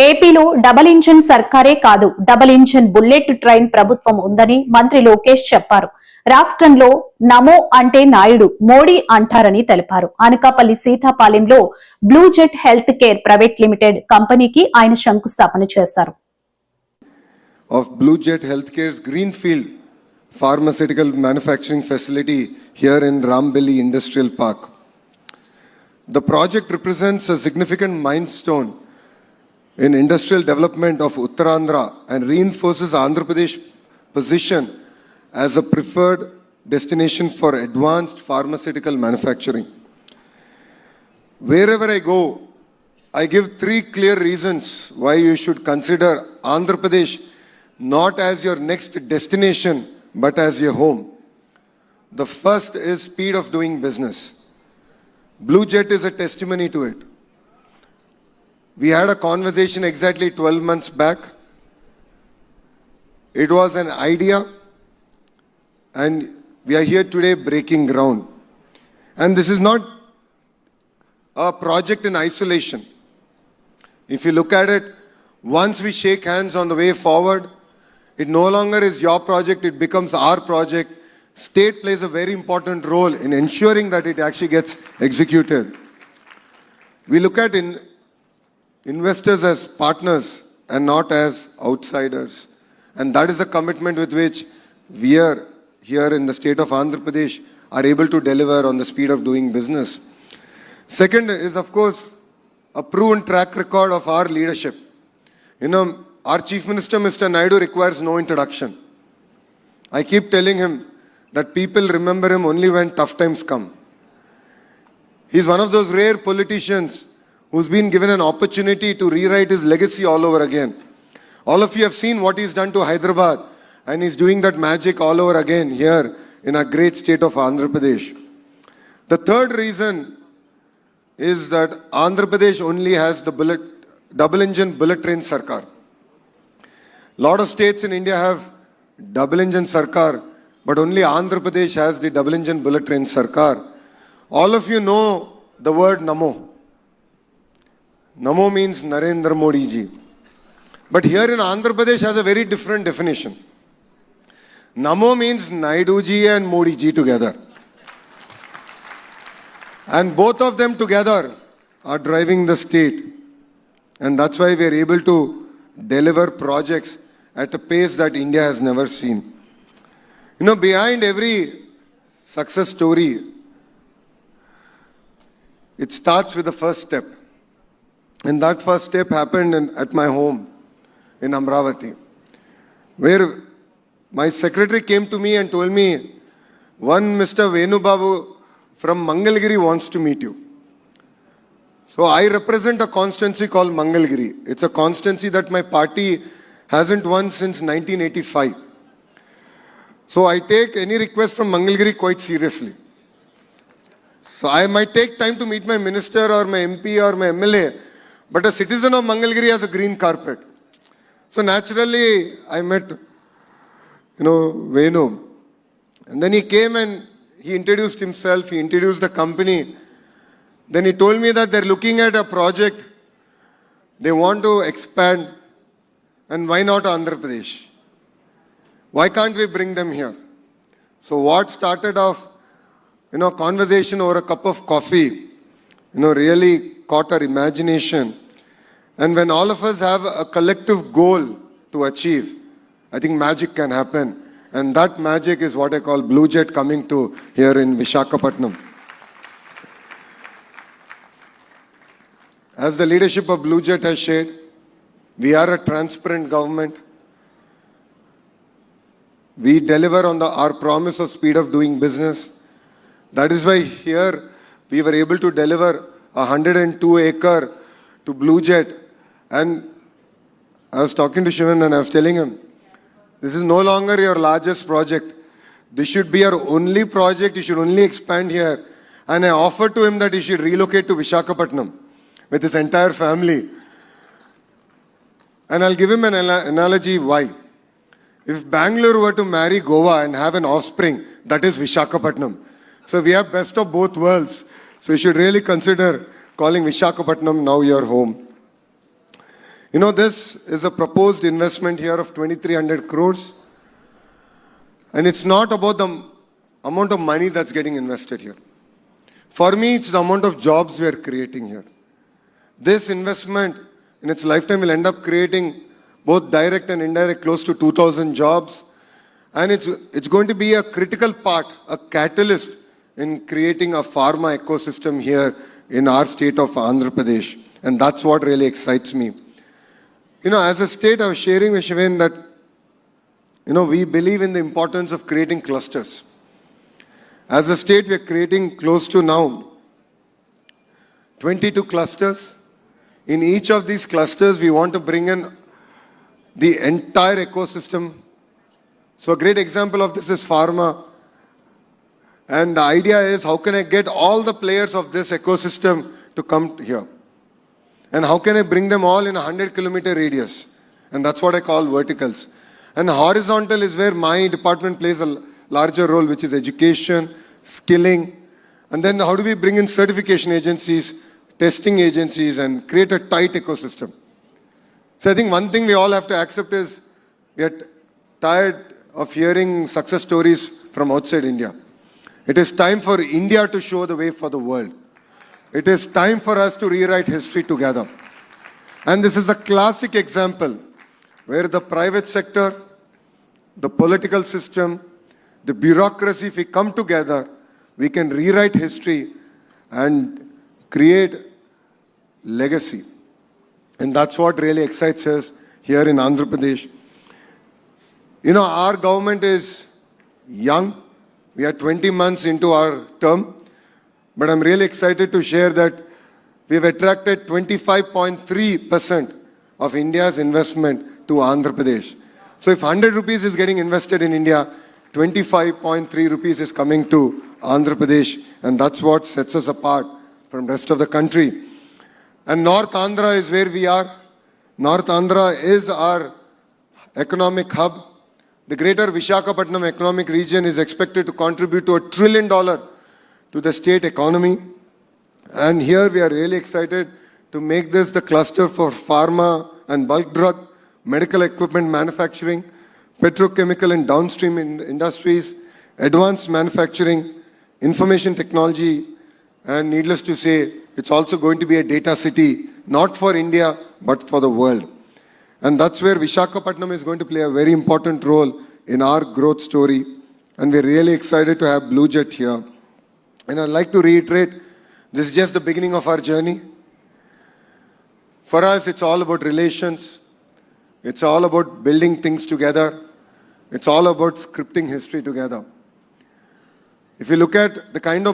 ఏపీలో double engine సర్కారే కాదు, double engine bullet train ప్రభుత్వం ఉందని మంత్రి లోకేష్ చెప్పారు. రాష్ట్రంలో నమో అంటే నాయుడు, మోడీ అంటారని తెలిపారు. అనకాపల్లి సీతాపాలెంలో Bluejet healthcare private limited కంపెనీకి ఆయన శంకుస్థాపన చేశారు. Of Bluejet Healthcare's Greenfield pharmaceutical manufacturing facility here in Rambelli Industrial Park. The project represents a significant milestone in industrial development of Uttarandhra and reinforces Andhra Pradesh position as a preferred destination for advanced pharmaceutical manufacturing. Wherever I go, I give 3 clear reasons why you should consider Andhra Pradesh not as your next destination but as your home. The first is speed of doing business. Bluejet is a testimony to it. We had a conversation exactly 12 months back. It was an idea and we are here today breaking ground. And this is not a project in isolation. If you look at it, once we shake hands on the way forward, it no longer is your project, it becomes our project. State plays a very important role in ensuring that it actually gets executed. We look at investors as partners and not as outsiders. And that is a commitment with which we are here in the state of Andhra Pradesh are able to deliver on the speed of doing business. Second is, of course, a proven track record of our leadership. You know, our Chief Minister, Mr. Naidu, requires no introduction. I keep telling him that people remember him only when tough times come. He's one of those rare politicians who's been given an opportunity to rewrite his legacy all over again. All of you have seen what he's done to Hyderabad, and he's doing that magic all over again here in our great state of Andhra Pradesh. The third reason is that Andhra Pradesh only has the double engine bullet train sarkar. Lot of states in India have double engine sarkar, but only Andhra Pradesh has the double engine bullet train sarkar. All of you know the word Namo. Namo means Narendra Modi ji. But here in Andhra Pradesh has a very different definition. Namo means Naidu ji and Modi ji together. And both of them together are driving the state. And that's why we are able to deliver projects at a pace that India has never seen. You know, behind every success story, it starts with the first step. And that first step happened at my home in Amravati, where my secretary came to me and told me, one Mr. Venu Babu from Mangalgiri wants to meet you. So I represent a constituency called Mangalgiri. It's a constituency that my party hasn't won since 1985. So I take any request from Mangalgiri quite seriously. So I might take time to meet my minister or my MP or my MLA, but a citizen of Mangalgiri has a green carpet. So naturally I met, Venu. And then he came and he introduced himself, he introduced the company. Then he told me that they're looking at a project, they want to expand, and why not Andhra Pradesh? Why can't we bring them here? So what started off, conversation over a cup of coffee, really caught our imagination. And when all of us have a collective goal to achieve, I think magic can happen. And that magic is what I call Bluejet coming to here in Visakhapatnam. As the leadership of Bluejet has shared, we are a transparent government. We deliver on our promise of speed of doing business. That is why here we were able to deliver a 102-acre to Bluejet. And I was talking to Shivan and I was telling him, this is no longer your largest project. This should be your only project. You should only expand here. And I offered to him that he should relocate to Visakhapatnam with his entire family. And I'll give him an analogy why. If Bangalore were to marry Goa and have an offspring, that is Visakhapatnam. So we have best of both worlds. So you should really consider calling Visakhapatnam now your home. You know, this is a proposed investment here of 2,300 crores. And it's not about the amount of money that's getting invested here. For me, it's the amount of jobs we are creating here. This investment in its lifetime will end up creating both direct and indirect close to 2,000 jobs. And it's going to be a critical part, a catalyst in creating a pharma ecosystem here in our state of Andhra Pradesh. And that's what really excites me. You know, as a state, I was sharing with Shiven that, you know, we believe in the importance of creating clusters. As a state, we are creating close to now 22 clusters. In each of these clusters, we want to bring in the entire ecosystem. So a great example of this is pharma. And the idea is, how can I get all the players of this ecosystem to come here? And how can I bring them all in a 100-kilometer radius? And that's what I call verticals. And horizontal is where my department plays a larger role, which is education, skilling. And then how do we bring in certification agencies, testing agencies, and create a tight ecosystem? So I think one thing we all have to accept is we are tired of hearing success stories from outside India. It is time for India to show the way for the world. It is time for us to rewrite history together. And this is a classic example where the private sector, the political system, the bureaucracy, if we come together, we can rewrite history and create legacy. And that's what really excites us here in Andhra Pradesh. You know, our government is young. We are 20 months into our term. But I'm really excited to share that we've attracted 25.3% of India's investment to Andhra Pradesh. So if 100 rupees is getting invested in India, 25.3 rupees is coming to Andhra Pradesh. And that's what sets us apart from the rest of the country. And North Andhra is where we are. North Andhra is our economic hub. The greater Visakhapatnam economic region is expected to contribute to $1 trillion to the state economy. And here we are really excited to make this the cluster for pharma and bulk drug, medical equipment manufacturing, petrochemical and downstream industries, advanced manufacturing, information technology, and needless to say, it's also going to be a data city, not for India, but for the world. And that's where Visakhapatnam is going to play a very important role in our growth story. And we're really excited to have Blue Jet here. And I'd like to reiterate, this is just the beginning of our journey. For us, it's all about relations. It's all about building things together. It's all about scripting history together. If you look at the kind of